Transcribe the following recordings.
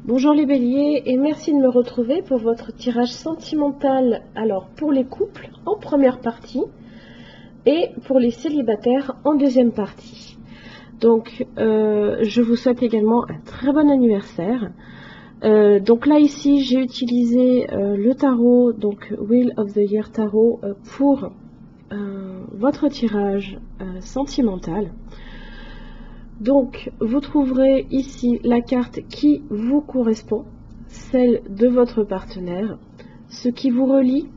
Bonjour les béliers et merci de me retrouver pour votre tirage sentimental, alors pour les couples en première partie et pour les célibataires en deuxième partie. Donc je vous souhaite également un très bon anniversaire. Donc là ici j'ai utilisé le tarot, donc Wheel of the Year Tarot pour votre tirage sentimental. Donc vous trouverez ici la carte qui vous correspond, celle de votre partenaire, ce qui vous relie,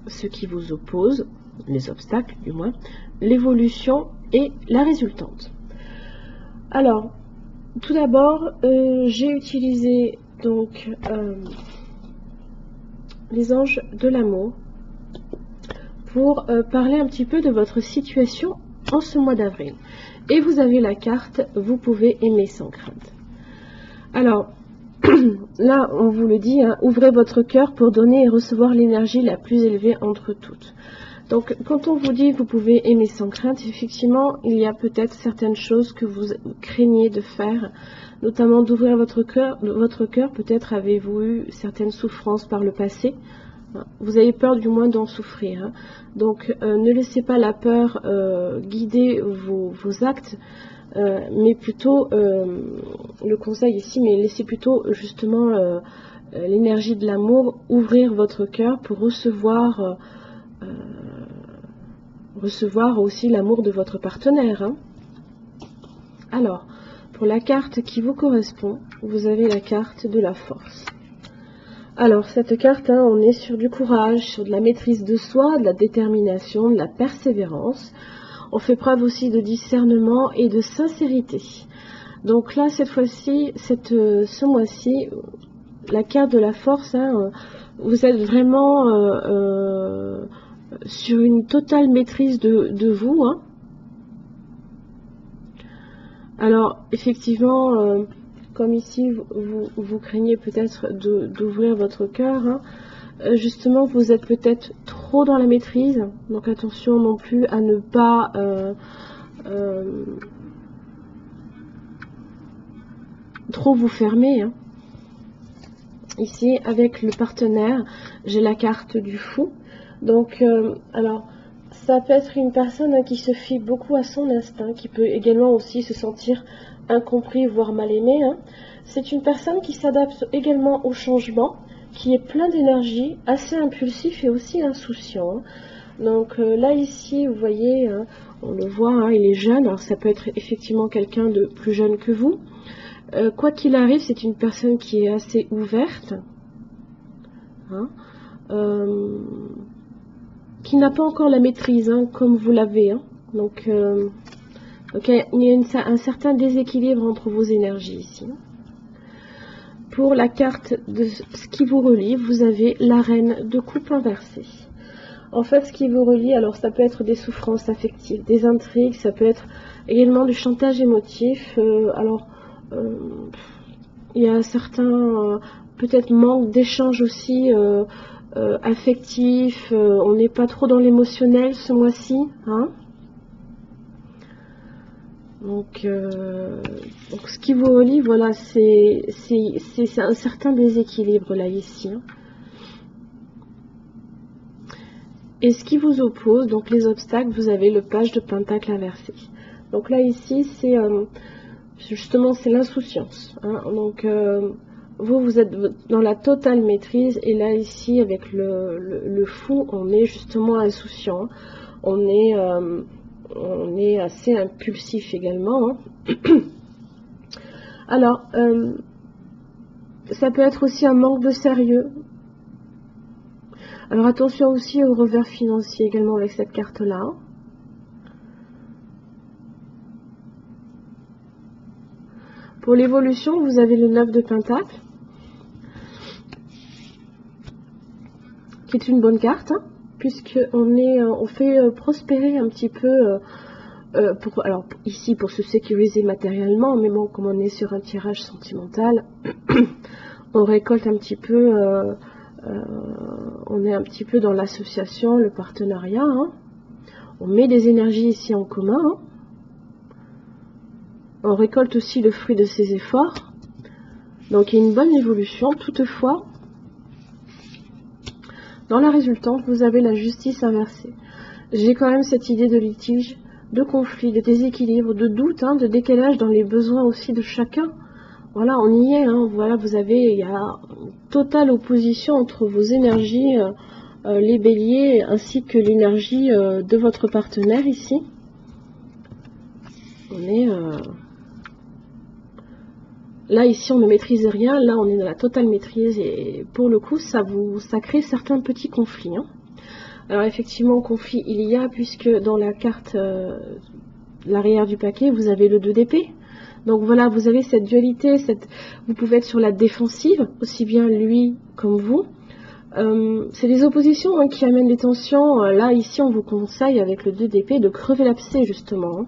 ce qui vous oppose, les obstacles du moins, l'évolution et la résultante. Alors, tout d'abord, j'ai utilisé donc les anges de l'amour pour parler un petit peu de votre situation en ce mois d'avril. Et vous avez la carte « Vous pouvez aimer sans crainte ». Alors, là, on vous le dit, hein, ouvrez votre cœur pour donner et recevoir l'énergie la plus élevée entre toutes. Donc, quand on vous dit « Vous pouvez aimer sans crainte », effectivement, il y a peut-être certaines choses que vous craignez de faire, notamment d'ouvrir votre cœur. Peut-être avez-vous eu certaines souffrances par le passé. Vous avez peur du moins d'en souffrir. Hein. Donc ne laissez pas la peur guider vos actes, mais plutôt, le conseil ici, mais laissez plutôt justement l'énergie de l'amour ouvrir votre cœur pour recevoir aussi l'amour de votre partenaire. Hein. Alors, pour la carte qui vous correspond, vous avez la carte de la force. Alors, cette carte, hein, on est sur du courage, sur de la maîtrise de soi, de la détermination, de la persévérance. On fait preuve aussi de discernement et de sincérité. Donc là, cette fois-ci, ce mois-ci, la carte de la force, hein, vous êtes vraiment sur une totale maîtrise de vous. Hein. Alors, effectivement... comme ici, vous craignez peut-être d'ouvrir votre cœur. Hein. Justement, vous êtes peut-être trop dans la maîtrise. Donc attention non plus à ne pas trop vous fermer. Hein. Ici, avec le partenaire, j'ai la carte du fou. Donc, alors, ça peut être une personne qui se fie beaucoup à son instinct, qui peut également aussi se sentir incompris, voire mal aimé. Hein. C'est une personne qui s'adapte également au changement, qui est plein d'énergie, assez impulsif et aussi insouciant. Hein. Donc là ici, vous voyez, hein, on le voit, hein, il est jeune, alors ça peut être effectivement quelqu'un de plus jeune que vous. Quoi qu'il arrive, c'est une personne qui est assez ouverte, hein, qui n'a pas encore la maîtrise, hein, comme vous l'avez. Hein. Donc il y a un certain déséquilibre entre vos énergies ici. Pour la carte de ce qui vous relie, vous avez la reine de coupe inversée. En fait, ce qui vous relie, alors ça peut être des souffrances affectives, des intrigues, ça peut être également du chantage émotif. Il y a certains peut-être manque d'échange aussi affectif. On n'est pas trop dans l'émotionnel ce mois-ci, hein. Donc ce qui vous relie, voilà, c'est un certain déséquilibre là ici. Hein. Et ce qui vous oppose, donc les obstacles, vous avez le page de pentacle inversé. Donc là ici, c'est justement c'est l'insouciance. Hein. Donc vous êtes dans la totale maîtrise, et là ici avec le fou, on est justement insouciant. Hein. On est assez impulsif également. Hein. Alors, ça peut être aussi un manque de sérieux. Alors attention aussi au revers financier également avec cette carte-là. Pour l'évolution, vous avez le 9 de Pentacle, qui est une bonne carte, hein, puisqu'on fait prospérer un petit peu... alors ici pour se sécuriser matériellement, mais bon, comme on est sur un tirage sentimental, on récolte un petit peu, on est un petit peu dans l'association, le partenariat. Hein. On met des énergies ici en commun. Hein. On récolte aussi le fruit de ses efforts. Donc il y a une bonne évolution. Toutefois, dans la résultante, vous avez la justice inversée. J'ai quand même cette idée de litige, de conflit, de déséquilibre, de doute, de décalage dans les besoins aussi de chacun. Voilà, on y est. Voilà, il y a une totale opposition entre vos énergies, les béliers, ainsi que l'énergie de votre partenaire ici. On est là ici, on ne maîtrise rien. Là, on est dans la totale maîtrise et pour le coup, ça crée certains petits conflits. Alors effectivement, conflit il y a, puisque dans la carte, l'arrière du paquet, vous avez le 2 d'épée. Donc voilà, vous avez cette dualité, vous pouvez être sur la défensive, aussi bien lui comme vous. C'est les oppositions qui amènent les tensions. Là, ici, on vous conseille, avec le 2 d'épée, de crever l'abcès, justement.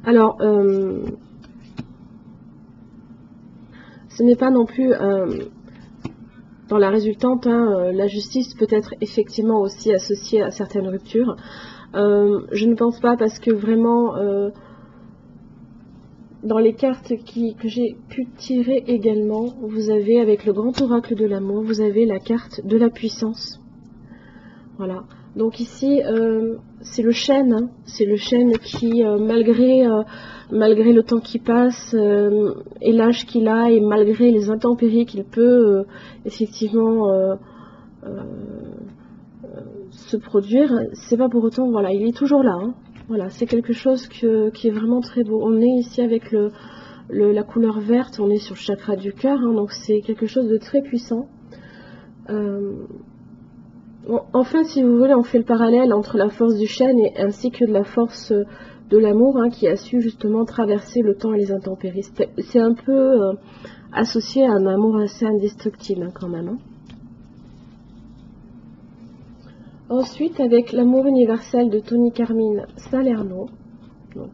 Alors, ce n'est pas non plus... dans la résultante, la justice peut être effectivement aussi associée à certaines ruptures. Je ne pense pas, parce que vraiment, dans les cartes que j'ai pu tirer également, vous avez, avec le grand oracle de l'amour, vous avez la carte de la puissance. Voilà. Donc ici, c'est le chêne. C'est le chêne qui, malgré le temps qui passe, et l'âge qu'il a, et malgré les intempéries qu'il peut effectivement se produire, c'est pas pour autant, voilà, il est toujours là. Voilà, c'est quelque chose qui est vraiment très beau. On est ici avec la couleur verte, on est sur le chakra du cœur, donc c'est quelque chose de très puissant. En fait, si vous voulez, on fait le parallèle entre la force du chêne ainsi que de la force de l'amour, qui a su justement traverser le temps et les intempéries. C'est un peu associé à un amour assez indestructible quand même. Ensuite, avec l'amour universel de Tony Carmine Salerno, donc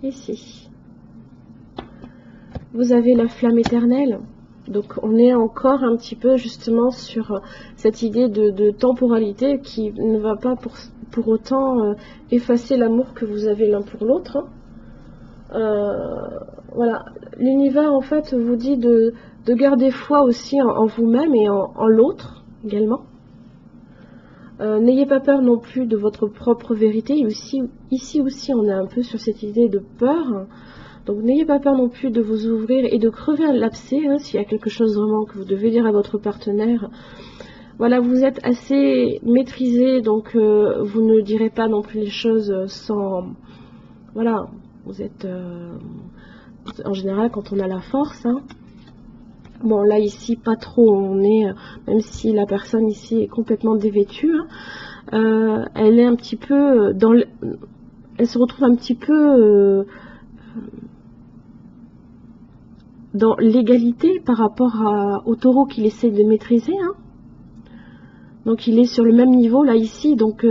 ici, vous avez la flamme éternelle. Donc on est encore un petit peu justement sur cette idée de temporalité qui ne va pas pour autant effacer l'amour que vous avez l'un pour l'autre. Voilà, l'univers en fait vous dit de garder foi aussi en vous-même et en l'autre également. N'ayez pas peur non plus de votre propre vérité. Ici aussi on est un peu sur cette idée de peur. Donc n'ayez pas peur non plus de vous ouvrir et de crever l'abcès, s'il y a quelque chose vraiment que vous devez dire à votre partenaire. Voilà, vous êtes assez maîtrisé, donc vous ne direz pas non plus les choses sans... Voilà, vous êtes... en général, quand on a la force... Bon, là, ici, pas trop, on est... même si la personne ici est complètement dévêtue, elle est un petit peu... elle se retrouve un petit peu... dans l'égalité par rapport au taureau qu'il essaie de maîtriser. Donc il est sur le même niveau là ici. Donc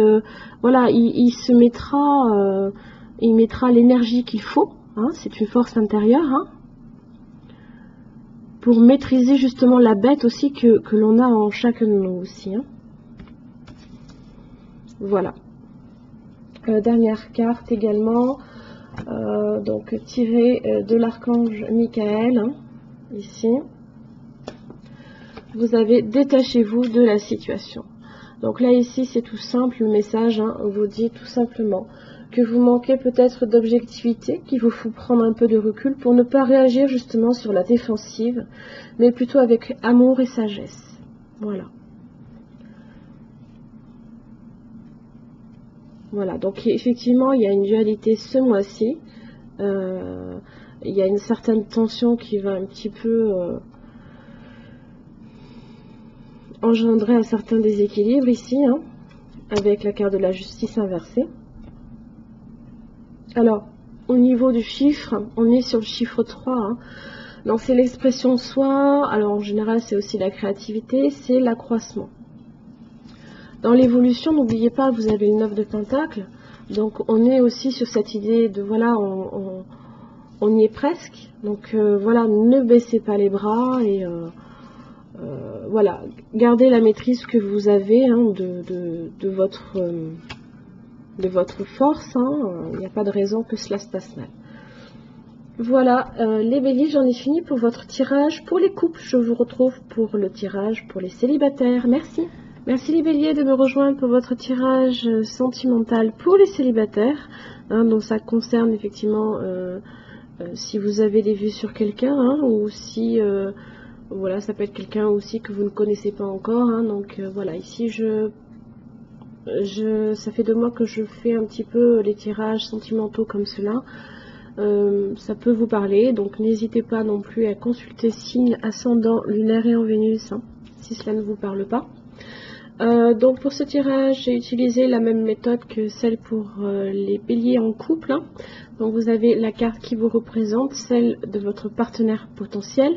voilà, il se mettra, il mettra l'énergie qu'il faut. C'est une force intérieure pour maîtriser justement la bête aussi que l'on a en chacun de nous aussi. Voilà. Dernière carte également. Donc tiré de l'archange Michael, ici, vous avez détachez-vous de la situation. Donc là ici c'est tout simple, le message vous dit tout simplement que vous manquez peut-être d'objectivité, qu'il vous faut prendre un peu de recul pour ne pas réagir justement sur la défensive, mais plutôt avec amour et sagesse. Voilà. Voilà, donc effectivement, il y a une dualité ce mois-ci. Il y a une certaine tension qui va un petit peu engendrer un certain déséquilibre ici, avec la carte de la justice inversée. Alors, au niveau du chiffre, on est sur le chiffre 3. Donc c'est l'expression soi, alors en général c'est aussi la créativité, c'est l'accroissement. Dans l'évolution, n'oubliez pas, vous avez le 9 de Pentacle, donc on est aussi sur cette idée de, voilà, on y est presque, donc voilà, ne baissez pas les bras et voilà, gardez la maîtrise que vous avez de votre de votre force, il n'y a pas de raison que cela se passe mal. Voilà, les béliers, j'en ai fini pour votre tirage pour les couples. Je vous retrouve pour le tirage pour les célibataires. Merci. Merci les béliers de me rejoindre pour votre tirage sentimental pour les célibataires. Donc ça concerne effectivement si vous avez des vues sur quelqu'un, ou si voilà, ça peut être quelqu'un aussi que vous ne connaissez pas encore. Donc voilà, ici ça fait 2 mois que je fais un petit peu les tirages sentimentaux comme cela. Ça peut vous parler, donc n'hésitez pas non plus à consulter signe ascendant lunaire et en Vénus, si cela ne vous parle pas. Donc pour ce tirage, j'ai utilisé la même méthode que celle pour les béliers en couple. Donc vous avez la carte qui vous représente, celle de votre partenaire potentiel,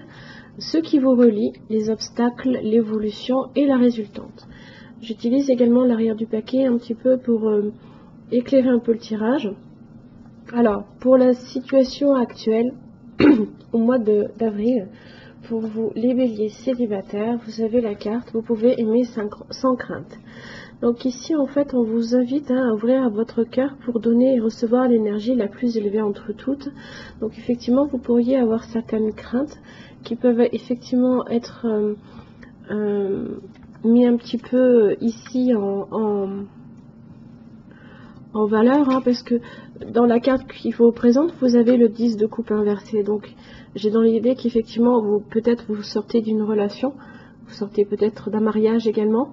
ce qui vous relie, les obstacles, l'évolution et la résultante. J'utilise également l'arrière du paquet un petit peu pour éclairer un peu le tirage. Alors, pour la situation actuelle, au mois d'avril, pour vous, les béliers célibataires, vous avez la carte, vous pouvez aimer sans crainte. Donc ici, en fait, on vous invite à ouvrir votre cœur pour donner et recevoir l'énergie la plus élevée entre toutes. Donc effectivement, vous pourriez avoir certaines craintes qui peuvent effectivement être mis un petit peu ici en valeur, parce que dans la carte qui vous représente, vous avez le 10 de coupe inversé. Donc j'ai dans l'idée qu'effectivement, peut-être vous sortez d'une relation, vous sortez peut-être d'un mariage également.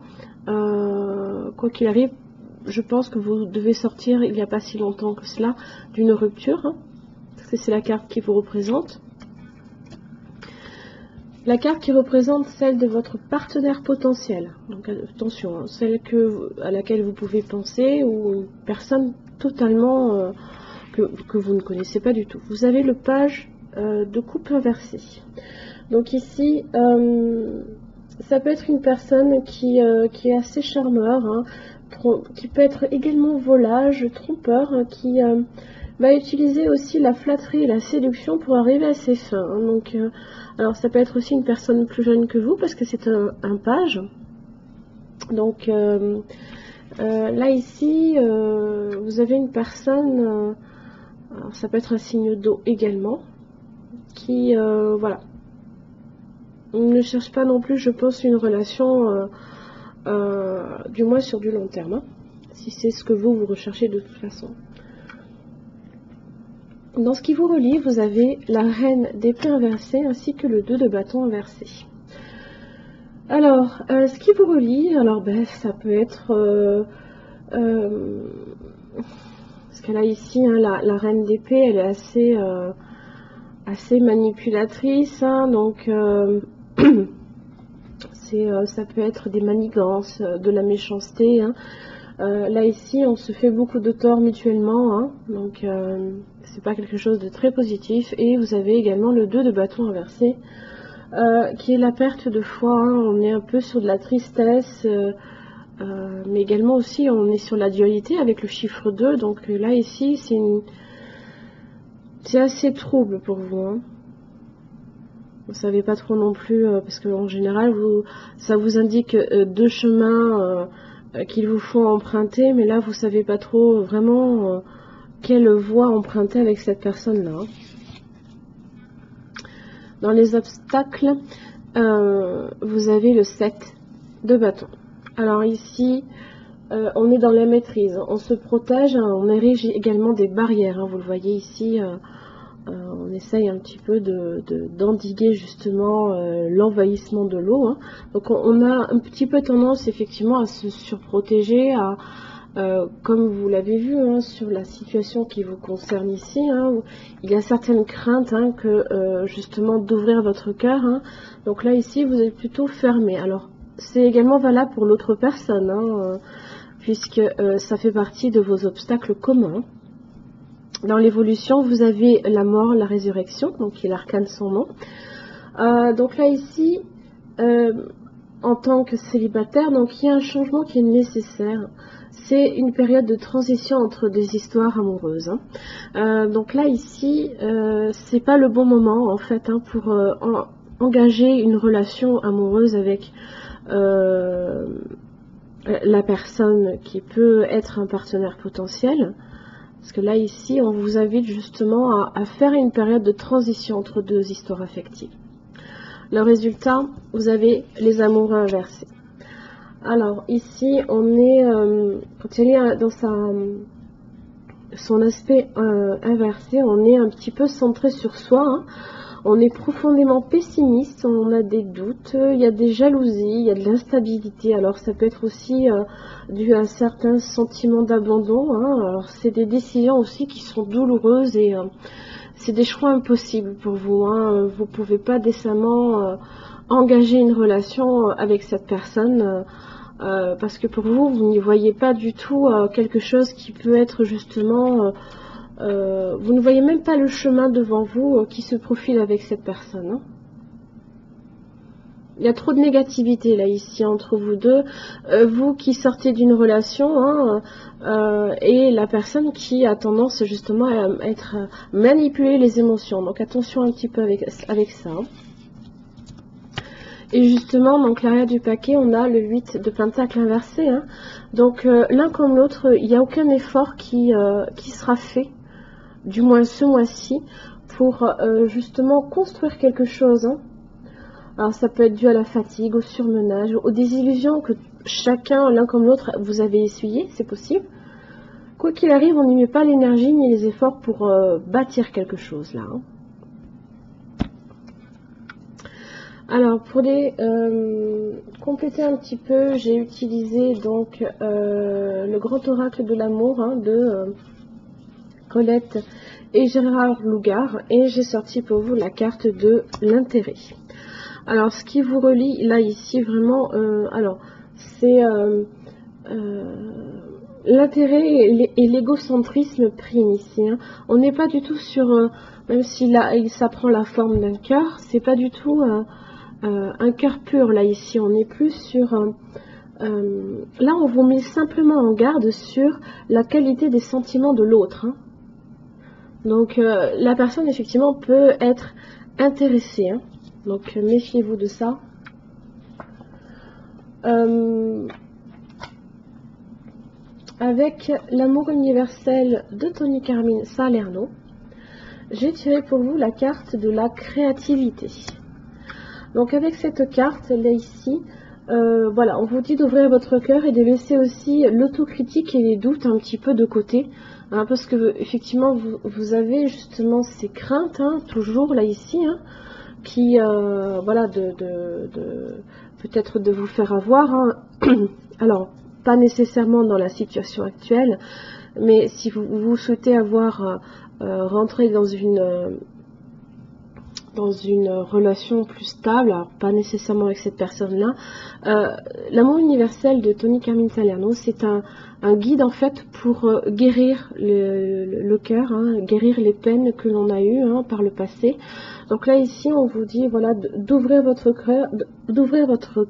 Quoi qu'il arrive, je pense que vous devez sortir, il n'y a pas si longtemps que cela, d'une rupture, parce que c'est la carte qui vous représente. La carte qui représente celle de votre partenaire potentiel. Donc attention, celle à laquelle vous pouvez penser, ou une personne totalement que vous ne connaissez pas du tout. Vous avez le page de coupe inversée. Donc ici, ça peut être une personne qui est assez charmeur, qui peut être également volage, trompeur, qui va utiliser aussi la flatterie et la séduction pour arriver à ses fins. Donc, alors ça peut être aussi une personne plus jeune que vous, parce que c'est un page. Donc là ici, vous avez une personne, alors ça peut être un signe d'eau également, qui voilà, ne cherche pas non plus, je pense, une relation, du moins sur du long terme, si c'est ce que vous recherchez de toute façon. Dans ce qui vous relie, vous avez la reine d'épée inversée ainsi que le 2 de bâton inversé. Alors, ce qui vous relie, alors ça peut être parce qu'elle a ici la reine d'épée, elle est assez manipulatrice, donc ça peut être des manigances, de la méchanceté. Là ici, on se fait beaucoup de tort mutuellement, donc c'est pas quelque chose de très positif. Et vous avez également le 2 de bâton inversé, qui est la perte de foi. On est un peu sur de la tristesse, mais également aussi on est sur la dualité avec le chiffre 2. Donc là ici, c'est assez trouble pour vous. Vous savez pas trop non plus, parce qu'en général, ça vous indique 2 chemins qu'il vous faut emprunter, mais là vous savez pas trop vraiment quelle voie emprunter avec cette personne-là. Dans les obstacles, vous avez le 7 de bâton. Alors ici, on est dans la maîtrise, on se protège, on érige également des barrières. Vous le voyez ici, on essaye un petit peu d'endiguer justement l'envahissement de l'eau. Donc on a un petit peu tendance effectivement à se surprotéger, comme vous l'avez vu sur la situation qui vous concerne ici, où il y a certaines craintes que justement d'ouvrir votre cœur. Donc là ici vous êtes plutôt fermé. Alors c'est également valable pour l'autre personne, puisque ça fait partie de vos obstacles communs. Dans l'évolution, vous avez la mort, la résurrection, donc qui est l'arcane sans nom. Donc là ici, en tant que célibataire, donc il y a un changement qui est nécessaire. C'est une période de transition entre des histoires amoureuses. Donc là ici, c'est pas le bon moment en fait pour engager une relation amoureuse avec la personne qui peut être un partenaire potentiel. Parce que là, ici, on vous invite justement à faire une période de transition entre deux histoires affectives. Le résultat, vous avez les amoureux inversés. Alors, ici, on est, quand il est dans son aspect inversé, on est un petit peu centré sur soi, hein. On est profondément pessimiste, on a des doutes, il y a des jalousies, il y a de l'instabilité. Alors ça peut être aussi dû à certains sentiments d'abandon, hein. Alors c'est des décisions aussi qui sont douloureuses et c'est des choix impossibles pour vous, hein. Vous ne pouvez pas décemment engager une relation avec cette personne parce que pour vous, vous n'y voyez pas du tout quelque chose qui peut être justement... vous ne voyez même pas le chemin devant vous qui se profile avec cette personne, hein. Il y a trop de négativité là ici entre vous deux, vous qui sortez d'une relation, hein, et la personne qui a tendance justement à être manipuler les émotions. Donc attention un petit peu avec ça, hein. Et justement, donc l'arrière du paquet, on a le 8 de pentacle inversé, hein. Donc l'un comme l'autre, il n'y a aucun effort qui sera fait, du moins ce mois-ci, pour justement construire quelque chose, hein. Alors ça peut être dû à la fatigue, au surmenage, aux désillusions que chacun, l'un comme l'autre, vous avez essuyé, c'est possible. Quoi qu'il arrive, on n'y met pas l'énergie ni les efforts pour bâtir quelque chose là, hein. Alors pour les compléter un petit peu, j'ai utilisé donc le grand oracle de l'amour, hein, de Colette et Gérard Lougard, et j'ai sorti pour vous la carte de l'intérêt. Alors ce qui vous relie là ici vraiment, alors c'est l'intérêt et l'égocentrisme prime ici, hein. On n'est pas du tout sur, même si là ça prend la forme d'un cœur, c'est pas du tout un cœur pur là ici, on est plus sur là on vous met simplement en garde sur la qualité des sentiments de l'autre, hein. Donc la personne effectivement peut être intéressée, hein. Donc méfiez-vous de ça. Avec l'amour universel de Tony Carmine Salerno, j'ai tiré pour vous la carte de la créativité. Donc avec cette carte là ici, voilà, on vous dit d'ouvrir votre cœur et de laisser aussi l'autocritique et les doutes un petit peu de côté, hein, parce que effectivement vous avez justement ces craintes, hein, toujours là ici, hein, qui voilà, peut-être de vous faire avoir, hein. Alors pas nécessairement dans la situation actuelle, mais si vous souhaitez avoir rentré dans une relation plus stable, alors pas nécessairement avec cette personne-là. L'amour universel de Tony Carmine Salerno, c'est un guide en fait pour guérir le cœur, hein, guérir les peines que l'on a eues, hein, par le passé. Donc là ici, on vous dit voilà d'ouvrir votre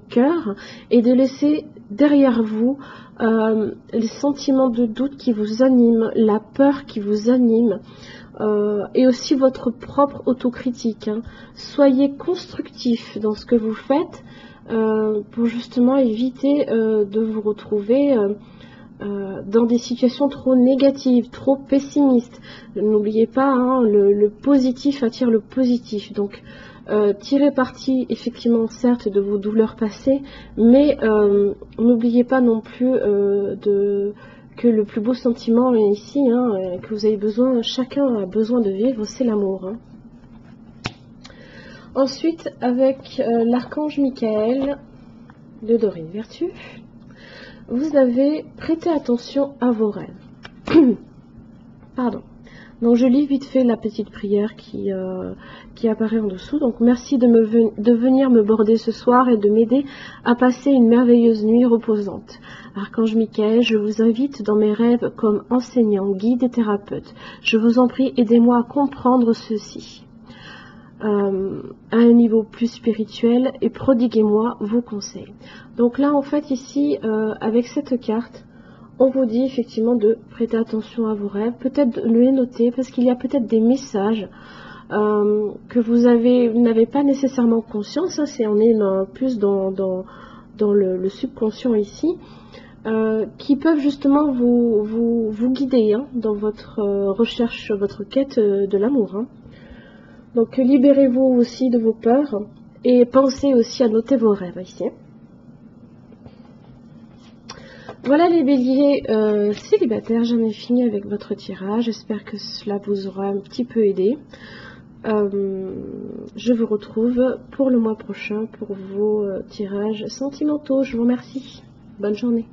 cœur et de laisser derrière vous les sentiments de doute qui vous animent, la peur qui vous anime. Et aussi votre propre autocritique, hein. Soyez constructif dans ce que vous faites pour justement éviter de vous retrouver dans des situations trop négatives, trop pessimistes. N'oubliez pas, hein, le positif attire le positif. Donc tirez parti effectivement certes de vos douleurs passées, mais n'oubliez pas non plus que le plus beau sentiment ici, hein, que vous avez besoin, chacun a besoin de vivre, c'est l'amour, hein. Ensuite, avec l'archange Michael de Dorine Vertu, vous avez prêté attention à vos rêves. Pardon. Donc je lis vite fait la petite prière qui apparaît en dessous. Donc merci de venir me border ce soir et de m'aider à passer une merveilleuse nuit reposante. Archange Michael, je vous invite dans mes rêves comme enseignant, guide et thérapeute. Je vous en prie, aidez-moi à comprendre ceci à un niveau plus spirituel et prodiguez-moi vos conseils. Donc là en fait ici avec cette carte, on vous dit effectivement de prêter attention à vos rêves, peut-être de les noter parce qu'il y a peut-être des messages que vous n'avez pas nécessairement conscience, hein, on est plus dans le subconscient ici, qui peuvent justement vous guider hein, dans votre recherche, votre quête de l'amour. Hein. Donc libérez-vous aussi de vos peurs et pensez aussi à noter vos rêves ici. Voilà les béliers célibataires, j'en ai fini avec votre tirage. J'espère que cela vous aura un petit peu aidé. Je vous retrouve pour le mois prochain pour vos tirages sentimentaux. Je vous remercie. Bonne journée.